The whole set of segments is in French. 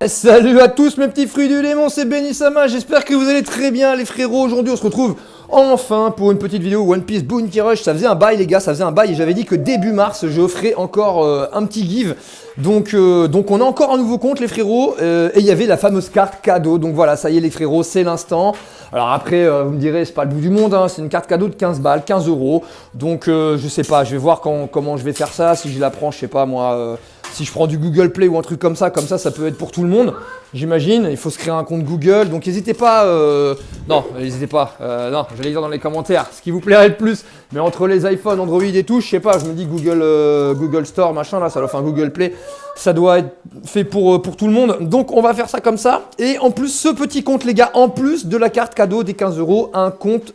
Salut à tous mes petits fruits du démon, c'est Benny-sama, j'espère que vous allez très bien les frérots. Aujourd'hui on se retrouve enfin pour une petite vidéo One Piece Bounty Rush. Ça faisait un bail les gars, ça faisait un bail et j'avais dit que début mars je ferais encore un petit give. Donc on a encore un nouveau compte les frérots et il y avait la fameuse carte cadeau. Donc voilà, ça y est les frérots, c'est l'instant. Alors après vous me direz c'est pas le bout du monde, hein, c'est une carte cadeau de 15 balles, 15 euros. Donc je sais pas, je vais voir comment je vais faire ça, si je la prends, je sais pas moi... Si je prends du Google Play ou un truc comme ça ça peut être pour tout le monde, j'imagine. Il faut se créer un compte Google, donc n'hésitez pas, non, j'allais dire dans les commentaires, ce qui vous plairait le plus. Mais entre les iPhones, Android et tout, je sais pas, je me dis Google Store, machin, là, ça doit faire un Google Play, ça doit être fait pour tout le monde. Donc on va faire ça comme ça. Et en plus, ce petit compte, les gars, en plus de la carte cadeau des 15 euros, un compte...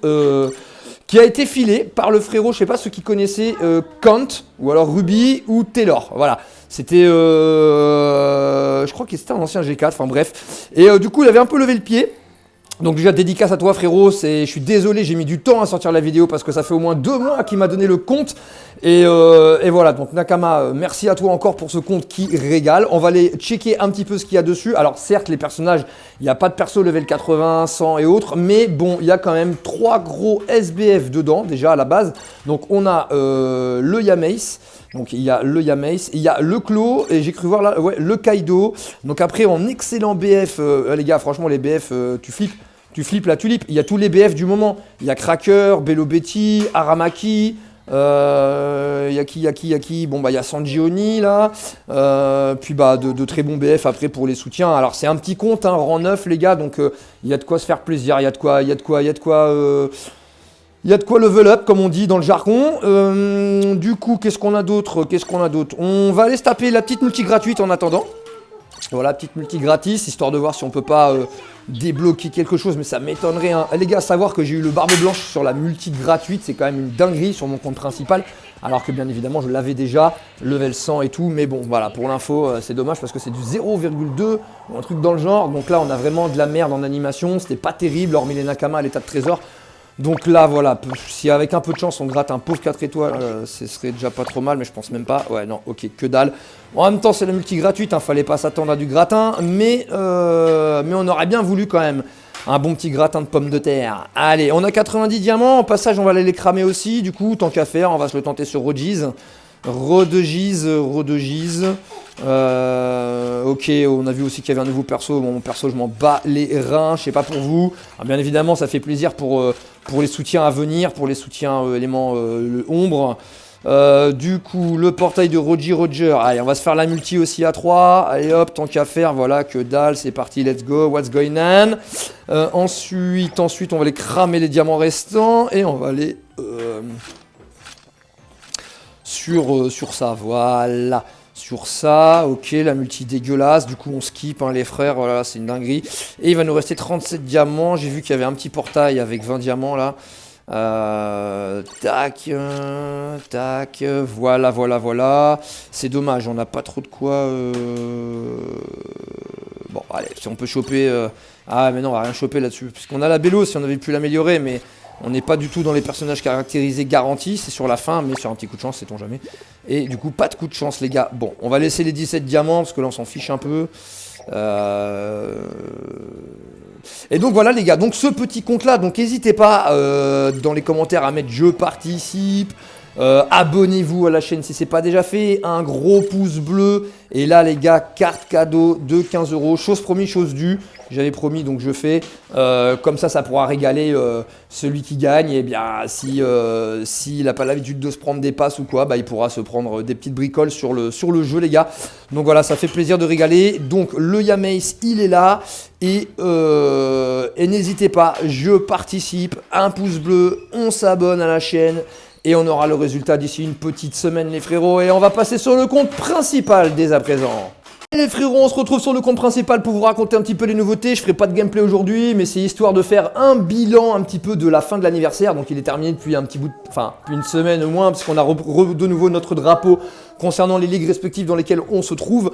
qui a été filé par le frérot, je sais pas ceux qui connaissaient Kant, ou alors Ruby, ou Taylor, voilà. C'était, je crois que c'était un ancien G4, enfin bref. Et du coup, il avait un peu levé le pied. Donc déjà, dédicace à toi frérot, je suis désolé, j'ai mis du temps à sortir la vidéo parce que ça fait au moins 2 mois qu'il m'a donné le compte. Et voilà, donc Nakama, merci à toi encore pour ce compte qui régale. On va aller checker un petit peu ce qu'il y a dessus. Alors certes, les personnages, il n'y a pas de perso level 80, 100 et autres. Mais bon, il y a quand même 3 gros SBF dedans, déjà à la base. Donc on a le Yamace. Donc il y a le Yamace, il y a le Claw et j'ai cru voir là, ouais, le Kaido. Donc après en excellent BF, les gars franchement les BF, tu flippes la tulipe. Il y a tous les BF du moment. Il y a Cracker, Bello Betty, Aramaki, il y a qui. Bon bah il y a Sanjioni là. Puis bah de très bons BF après pour les soutiens. Alors c'est un petit compte, hein, rang 9 les gars, donc il y a de quoi se faire plaisir, il y a de quoi level up, comme on dit dans le jargon. Du coup, qu'est-ce qu'on a d'autre? On va aller se taper la petite multi gratuite en attendant. Voilà, petite multi gratis, histoire de voir si on peut pas débloquer quelque chose, mais ça m'étonnerait. Hein. Les gars, savoir que j'ai eu le barbe blanche sur la multi gratuite, c'est quand même une dinguerie sur mon compte principal. Alors que bien évidemment, je l'avais déjà, level 100 et tout. Mais bon, voilà, pour l'info, c'est dommage parce que c'est du 0,2 ou un truc dans le genre. Donc là, on a vraiment de la merde en animation. C'était pas terrible, hormis les Nakama à l'état de trésor. Donc là, voilà, si avec un peu de chance on gratte un pauvre 4 étoiles, ce serait déjà pas trop mal, mais je pense même pas. Ouais, non, ok, que dalle. En même temps, c'est la multi gratuite, hein, fallait pas s'attendre à du gratin, mais on aurait bien voulu quand même un bon petit gratin de pommes de terre. Allez, on a 90 diamants, au passage, on va aller les cramer aussi, du coup, tant qu'à faire, on va se le tenter sur Rogiz. Rodegise. Ok, on a vu aussi qu'il y avait un nouveau perso. Bon, mon perso, je m'en bats les reins, je sais pas pour vous. Alors, bien évidemment, ça fait plaisir pour les soutiens à venir, pour les soutiens éléments le ombre. Du coup, le portail de Roger. Allez, on va se faire la multi aussi à 3. Allez hop, tant qu'à faire, voilà, que dalle, c'est parti, let's go, what's going on. Ensuite, on va aller cramer les diamants restants et on va aller... sur ça, voilà, sur ça, ok, la multi dégueulasse, du coup on skip hein, les frères, voilà, c'est une dinguerie, et il va nous rester 37 diamants, j'ai vu qu'il y avait un petit portail avec 20 diamants là, tac, voilà, c'est dommage, on n'a pas trop de quoi, bon allez, si on peut choper, ah mais non on va rien choper là-dessus, puisqu'on a la Bello, si on avait pu l'améliorer, mais... On n'est pas du tout dans les personnages caractérisés garantis, c'est sur la fin, mais sur un petit coup de chance, sait-on jamais. Et du coup, pas de coup de chance, les gars. Bon, on va laisser les 17 diamants, parce que là, on s'en fiche un peu. Et donc, voilà, les gars. Donc, ce petit compte-là, donc n'hésitez pas dans les commentaires à mettre « Je participe ». Abonnez-vous à la chaîne si ce n'est pas déjà fait, un gros pouce bleu, et là les gars, carte cadeau de 15 euros, chose promise, chose due, j'avais promis donc je fais, comme ça pourra régaler celui qui gagne, et bien s'il n'a pas l'habitude de se prendre des passes ou quoi, bah, il pourra se prendre des petites bricoles sur le jeu les gars, donc voilà, ça fait plaisir de régaler, donc le Yamace il est là, et n'hésitez pas, je participe, un pouce bleu, on s'abonne à la chaîne, et on aura le résultat d'ici une petite semaine les frérots. Et on va passer sur le compte principal dès à présent. Et les frérots, on se retrouve sur le compte principal pour vous raconter un petit peu les nouveautés. Je ferai pas de gameplay aujourd'hui, mais c'est histoire de faire un bilan un petit peu de la fin de l'anniversaire. Donc il est terminé depuis un petit bout, enfin depuis une semaine au moins, parce qu'on a de nouveau notre drapeau concernant les ligues respectives dans lesquelles on se trouve.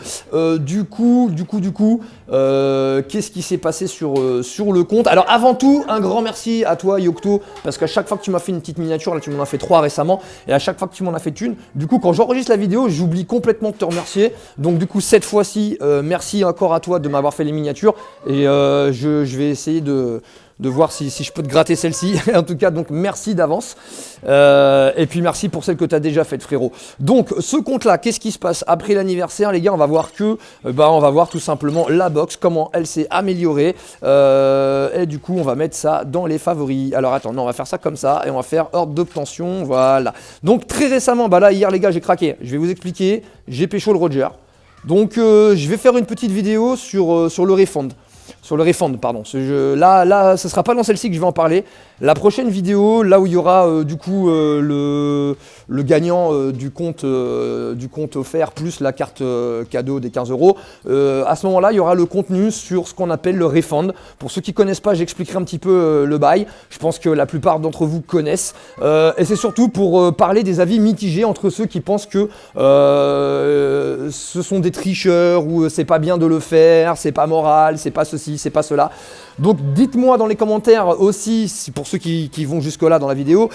Du coup, qu'est-ce qui s'est passé sur le compte? Alors avant tout, un grand merci à toi Yocto, parce qu'à chaque fois que tu m'as fait une petite miniature, là tu m'en as fait 3 récemment, et à chaque fois que tu m'en as fait une, du coup quand j'enregistre la vidéo, j'oublie complètement de te remercier. Donc du coup cette fois-ci, merci encore à toi de m'avoir fait les miniatures, et je vais essayer de voir si je peux te gratter celle-ci. En tout cas, donc merci d'avance. Et puis merci pour celle que tu as déjà faite, frérot. Donc ce compte-là, qu'est-ce qui se passe après l'anniversaire, les gars? On va voir on va voir tout simplement la box, comment elle s'est améliorée. Et du coup, on va mettre ça dans les favoris. Alors attends, non, on va faire ça comme ça et on va faire ordre d'obtention. Voilà. Donc très récemment, là hier, les gars, j'ai craqué. Je vais vous expliquer. J'ai pécho le Roger. Donc je vais faire une petite vidéo sur le refund. Sur le refund, pardon. Là, ce sera pas dans celle-ci que je vais en parler. La prochaine vidéo, là où il y aura le gagnant du compte offert plus la carte cadeau des 15 €. À ce moment-là, il y aura le contenu sur ce qu'on appelle le refund. Pour ceux qui ne connaissent pas, j'expliquerai un petit peu le bail. Je pense que la plupart d'entre vous connaissent. Et c'est surtout pour parler des avis mitigés entre ceux qui pensent que ce sont des tricheurs ou c'est pas bien de le faire, c'est pas moral, c'est pas ceci, c'est pas cela. Donc dites-moi dans les commentaires aussi, pour ceux qui vont jusque-là dans la vidéo,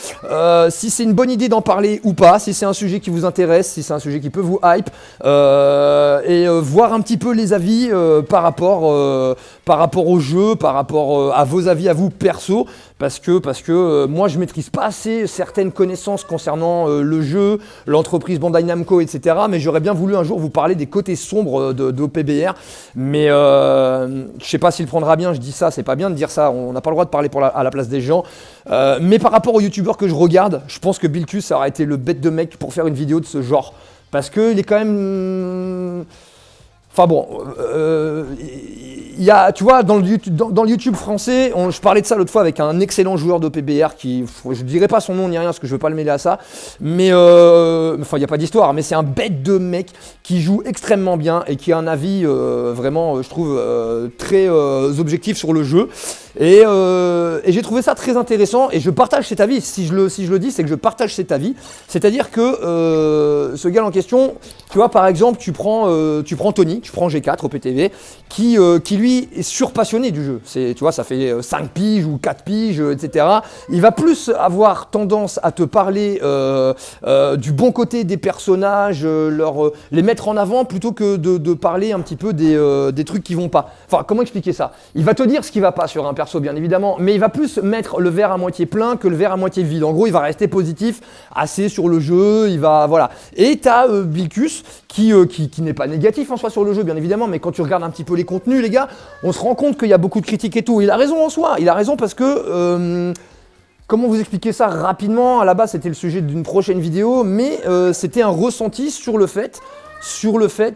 si c'est une bonne idée d'en parler ou pas, si c'est un sujet qui vous intéresse, si c'est un sujet qui peut vous hype, et voir un petit peu les avis par rapport au jeu, par rapport à vos avis à vous perso, parce que moi je maîtrise pas assez certaines connaissances concernant le jeu, l'entreprise Bandai Namco, etc. Mais j'aurais bien voulu un jour vous parler des côtés sombres d'OPBR, mais je sais pas s'il prendra bien, je dis ça, c'est pas bien de dire ça, on n'a pas le droit de parler à la place des gens, mais par rapport aux youtubeurs que je regarde, je pense que Bilkus ça aurait été le bête de mec pour faire une vidéo de ce genre, parce qu'il est quand même... Enfin bon, il y a, tu vois, dans le YouTube français, je parlais de ça l'autre fois avec un excellent joueur d'OPBR qui, je dirais pas son nom ni rien parce que je veux pas le mêler à ça, mais enfin il n'y a pas d'histoire, mais c'est un bête de mec qui joue extrêmement bien et qui a un avis vraiment, je trouve, très objectif sur le jeu. Et j'ai trouvé ça très intéressant et je partage cet avis. Si je le dis, c'est que je partage cet avis. C'est-à-dire que ce gars en question, tu vois, par exemple, tu prends Tony, tu prends G4 au PTV, qui lui est surpassionné du jeu. Tu vois, ça fait 5 piges ou 4 piges, etc. Il va plus avoir tendance à te parler du bon côté des personnages, les mettre en avant plutôt que de parler un petit peu des trucs qui vont pas. Enfin, comment expliquer ça? Il va te dire ce qui va pas sur un perso, bien évidemment, mais il va plus mettre le verre à moitié plein que le verre à moitié vide. En gros, il va rester positif, assez sur le jeu, il va, voilà. Et t'as Bilkus qui n'est pas négatif en soi sur le jeu, bien évidemment, mais quand tu regardes un petit peu les contenus, les gars, on se rend compte qu'il y a beaucoup de critiques et tout. Il a raison en soi, il a raison parce que... comment vous expliquer ça rapidement? À la base, c'était le sujet d'une prochaine vidéo, mais c'était un ressenti sur le fait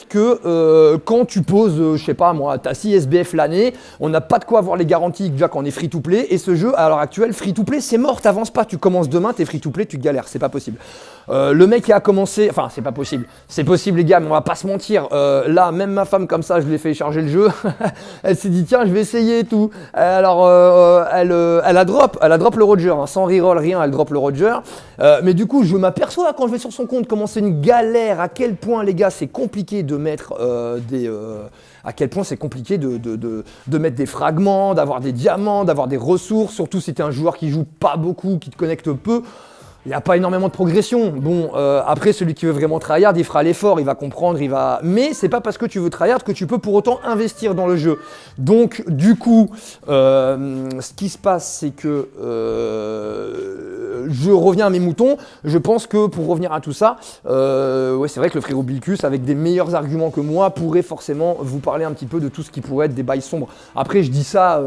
que quand tu poses, je sais pas moi, t'as 6 SBF l'année, on n'a pas de quoi avoir les garanties déjà quand on est free-to-play, et ce jeu, à l'heure actuelle, free-to-play, c'est mort, t'avances pas, tu commences demain, t'es free-to-play, tu galères, c'est pas possible. Le mec qui a commencé, enfin c'est pas possible, c'est possible les gars, mais on va pas se mentir, là, même ma femme comme ça, je lui ai fait charger le jeu, elle s'est dit tiens, je vais essayer et tout, alors elle a drop le Roger, hein, sans reroll, rien, elle drop le Roger, mais du coup, je m'aperçois quand je vais sur son compte, comment c'est une galère, à quel point les gars, c'est compliqué de mettre à quel point c'est compliqué de mettre des fragments, d'avoir des diamants, d'avoir des ressources, surtout si t'es un joueur qui joue pas beaucoup, qui te connecte peu. Il n'y a pas énormément de progression. Bon, après, celui qui veut vraiment tryhard, il fera l'effort, il va comprendre, mais c'est pas parce que tu veux tryhard que tu peux pour autant investir dans le jeu. Donc, du coup, ce qui se passe, c'est que je reviens à mes moutons. Je pense que pour revenir à tout ça, ouais, c'est vrai que le frérot Bilkus, avec des meilleurs arguments que moi, pourrait forcément vous parler un petit peu de tout ce qui pourrait être des bails sombres. Après, je dis ça,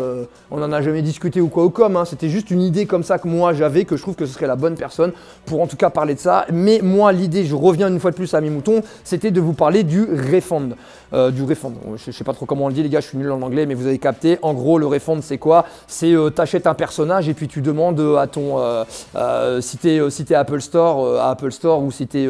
on n'en a jamais discuté ou quoi au com, hein, c'était juste une idée comme ça que moi j'avais, que je trouve que ce serait la bonne personne pour en tout cas parler de ça. Mais moi, l'idée, je reviens une fois de plus à mes moutons, c'était de vous parler du refund. Je sais pas trop comment on le dit les gars, je suis nul en anglais, mais vous avez capté. En gros, le refund, c'est quoi? C'est t'achètes un personnage et puis tu demandes à Si t'es Apple Store, à Apple Store ou si t'es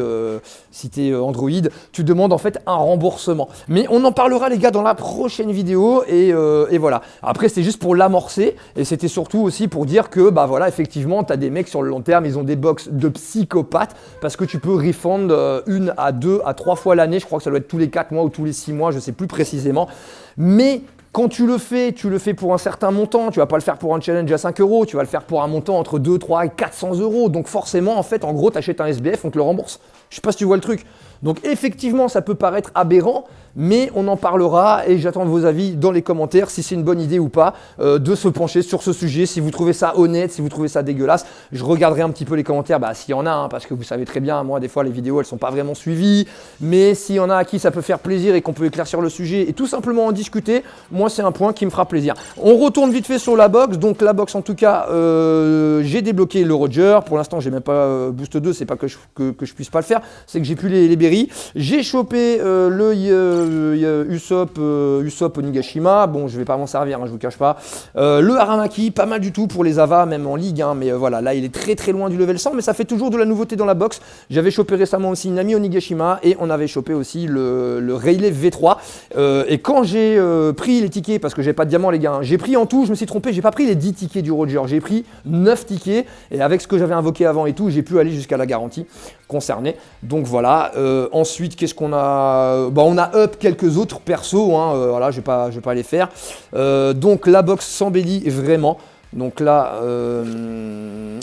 Android, tu demandes en fait un remboursement. Mais on en parlera les gars dans la prochaine vidéo et voilà. Après c'était juste pour l'amorcer et c'était surtout aussi pour dire que bah voilà, effectivement tu as des mecs sur le long terme, ils ont des box de psychopathes parce que tu peux refund 1 à 2 à 3 fois l'année, je crois que ça doit être tous les 4 mois ou tous les 6 mois, je sais plus précisément. Mais quand tu le fais pour un certain montant, tu vas pas le faire pour un challenge à 5 €, tu vas le faire pour un montant entre 2, 3 et 400 €. Donc forcément, en fait, en gros, tu achètes un SBF, on te le rembourse. Je sais pas si tu vois le truc. Donc effectivement, ça peut paraître aberrant, mais on en parlera et j'attends vos avis dans les commentaires si c'est une bonne idée ou pas de se pencher sur ce sujet. Si vous trouvez ça honnête, si vous trouvez ça dégueulasse, je regarderai un petit peu les commentaires, bah, s'il y en a, hein, parce que vous savez très bien, moi des fois les vidéos elles sont pas vraiment suivies, mais s'il y en a à qui ça peut faire plaisir et qu'on peut éclaircir le sujet et tout simplement en discuter, moi c'est un point qui me fera plaisir. On retourne vite fait sur la box, donc la box en tout cas, j'ai débloqué le Roger, pour l'instant j'ai même pas Boost 2, c'est pas que je puisse pas le faire, c'est que j'ai plus les berries. J'ai chopé le Usopp Onigashima, bon je vais pas m'en servir, hein, je vous cache pas. Le Aramaki, pas mal du tout pour les Ava, même en ligue, hein, mais voilà, là il est très loin du level 100, mais ça fait toujours de la nouveauté dans la box. J'avais chopé récemment aussi Nami Onigashima et on avait chopé aussi le Rayleigh V3. Et quand j'ai pris les tickets, parce que j'ai pas de diamant les gars, hein, j'ai pris en tout, je me suis trompé, j'ai pas pris les 10 tickets du Roger, j'ai pris 9 tickets et avec ce que j'avais invoqué avant et tout, j'ai pu aller jusqu'à la garantie concernée. Donc voilà, ensuite qu'est-ce qu'on a, bah, on a up quelques autres persos, hein, voilà, je vais pas les faire. Donc la box s'embellit vraiment. Donc là,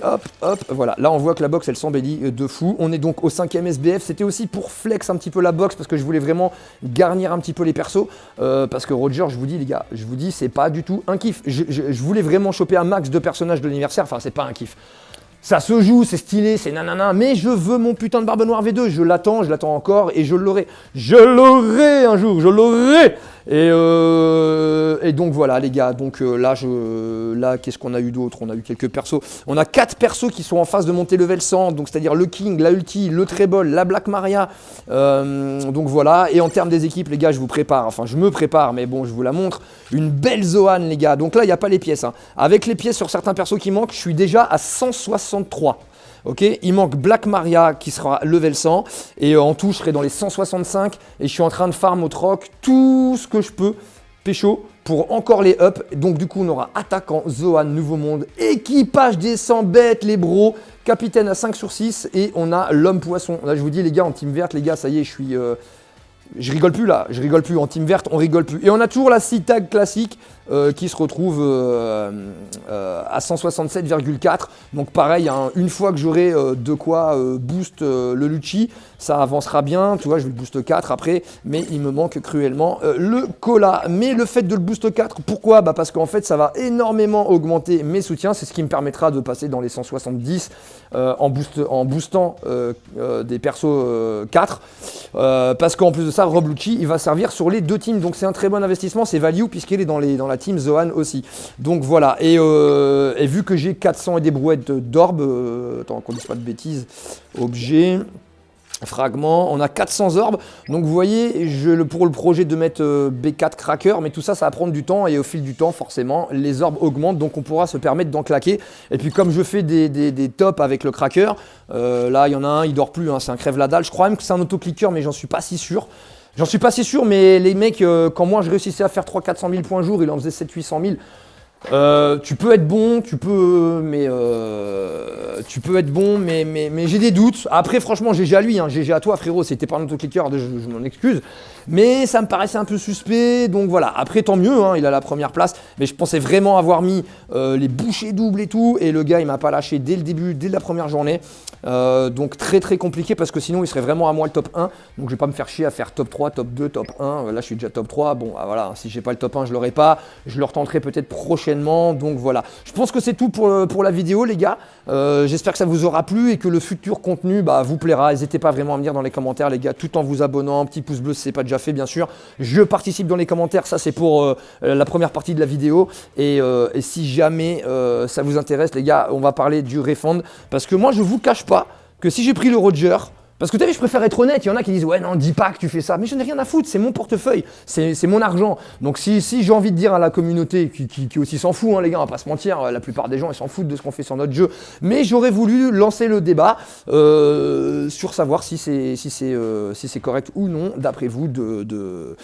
hop, voilà. Là, on voit que la box, elle s'embellit de fou. On est donc au 5e SBF. C'était aussi pour flex un petit peu la box parce que je voulais vraiment garnir un petit peu les persos. Parce que Roger, je vous dis, les gars, je vous dis, c'est pas du tout un kiff. Je voulais vraiment choper un max de personnages de l'anniversaire. Enfin, c'est pas un kiff. Ça se joue, c'est stylé, c'est nanana, mais je veux mon putain de Barbe Noire V2, je l'attends encore et je l'aurai. Je l'aurai un jour, je l'aurai. Et donc voilà les gars, donc là qu'est-ce qu'on a eu d'autre? On a eu quelques persos, on a 4 persos qui sont en phase de monter level 100, donc c'est-à-dire le King, la Ulti, le Treble, la Black Maria, donc voilà. Et en termes des équipes les gars, je me prépare, mais bon je vous la montre, une belle Zoan les gars, donc là il n'y a pas les pièces, hein. Avec les pièces sur certains persos qui manquent, je suis déjà à 163. Ok, il manque Black Maria qui sera level 100 et en tout je serai dans les 165 et je suis en train de farm au troc tout ce que je peux pécho pour encore les up. Donc du coup on aura attaquant, Zoan, nouveau monde, équipage des 100 bêtes les bros, capitaine à 5 sur 6 et on a l'homme poisson. Là je vous dis les gars en team verte les gars, ça y est, je rigole plus là, en team verte on rigole plus. Et on a toujours la 6 tag classique qui se retrouve à 167,4. Donc pareil, hein, une fois que j'aurai de quoi boost le Lucci, ça avancera bien. Tu vois, je vais le boost 4 après, mais il me manque cruellement le Cola. Mais le fait de le boost 4, pourquoi? Bah parce qu'en fait, ça va énormément augmenter mes soutiens. C'est ce qui me permettra de passer dans les 170 en boostant des persos 4. Parce qu'en plus de ça, Rob Lucci, il va servir sur les 2 teams. Donc c'est un très bon investissement, c'est value puisqu'il est dans la team Zoan aussi. Donc voilà, et vu que j'ai 400 et des brouettes d'orbe, attends qu'on dise pas de bêtises, objet, fragment, on a 400 orbes, donc vous voyez, pour le projet de mettre B4 cracker, mais tout ça, ça va prendre du temps, et au fil du temps, forcément, les orbes augmentent, donc on pourra se permettre d'en claquer, et puis comme je fais des tops avec le cracker, là, il y en a un, il dort plus, hein, c'est un crève la dalle, je crois même que c'est un autoclicker, mais j'en suis pas si sûr. Mais les mecs, quand moi je réussissais à faire 300-400 000 points jour, il en faisait 700-800 000. Tu peux être bon, mais j'ai des doutes. Après, franchement, GG à lui, hein, GG à toi, frérot, c'était pas un autoclicker, je m'en excuse. Mais ça me paraissait un peu suspect, donc voilà. Après, tant mieux, hein, il a la première place. Mais je pensais vraiment avoir mis les bouchées doubles et tout. Et le gars, il m'a pas lâché dès le début, dès la première journée. Donc très compliqué parce que sinon, il serait vraiment à moi le top 1. Donc je vais pas me faire chier à faire top 3, top 2, top 1. Là, je suis déjà top 3. Bon, bah, voilà, si j'ai pas le top 1, je l'aurai pas. Je le retenterai peut-être prochainement. Donc voilà. Je pense que c'est tout pour la vidéo, les gars. J'espère que ça vous aura plu et que le futur contenu vous plaira. N'hésitez pas vraiment à me dire dans les commentaires, les gars, tout en vous abonnant. Petit pouce bleu si c'est pas déjà fait, bien sûr. Je participe dans les commentaires. Ça, c'est pour la première partie de la vidéo. Et si jamais ça vous intéresse, les gars, on va parler du refund. Parce que moi, je vous cache pas que si j'ai pris le Roger, Parce que tu sais, je préfère être honnête, il y en a qui disent ouais non, dis pas que tu fais ça, mais je n'ai rien à foutre, c'est mon portefeuille, c'est mon argent. Donc si j'ai envie de dire à la communauté qui aussi s'en fout, hein, les gars, on va pas se mentir, la plupart des gens ils s'en foutent de ce qu'on fait sur notre jeu, mais j'aurais voulu lancer le débat sur savoir si c'est correct ou non, d'après vous, de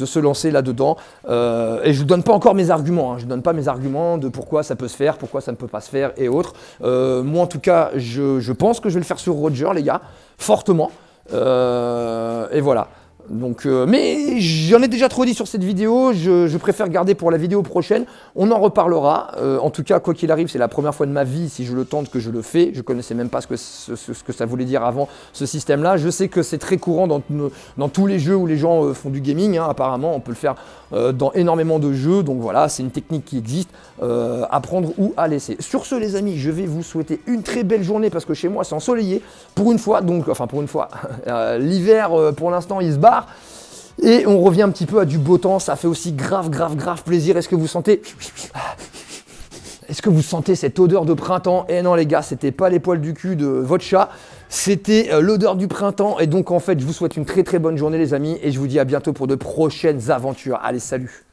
se lancer là-dedans. Et je vous donne pas encore mes arguments, hein, je donne pas mes arguments de pourquoi ça peut se faire, pourquoi ça ne peut pas se faire et autres. Moi en tout cas, je pense que je vais le faire sur Roger, les gars, fortement. Et voilà. Donc, mais j'en ai déjà trop dit sur cette vidéo, je préfère garder pour la vidéo prochaine, on en reparlera. En tout cas, quoi qu'il arrive, c'est la première fois de ma vie, si je le tente, que je le fais. Je connaissais même pas ce que ça voulait dire avant ce système-là. Je sais que c'est très courant dans tous les jeux où les gens font du gaming, hein. Apparemment, on peut le faire dans énormément de jeux. Donc voilà, c'est une technique qui existe, à prendre ou à laisser. Sur ce, les amis, je vais vous souhaiter une très belle journée parce que chez moi, c'est ensoleillé pour une fois. Donc, enfin, pour une fois, l'hiver, pour l'instant, il se barre. Et on revient un petit peu à du beau temps, ça fait aussi grave plaisir. Est-ce que vous sentez cette odeur de printemps? Eh non les gars, c'était pas les poils du cul de votre chat, c'était l'odeur du printemps. Et donc en fait, je vous souhaite une très bonne journée les amis, et je vous dis à bientôt pour de prochaines aventures. Allez, salut!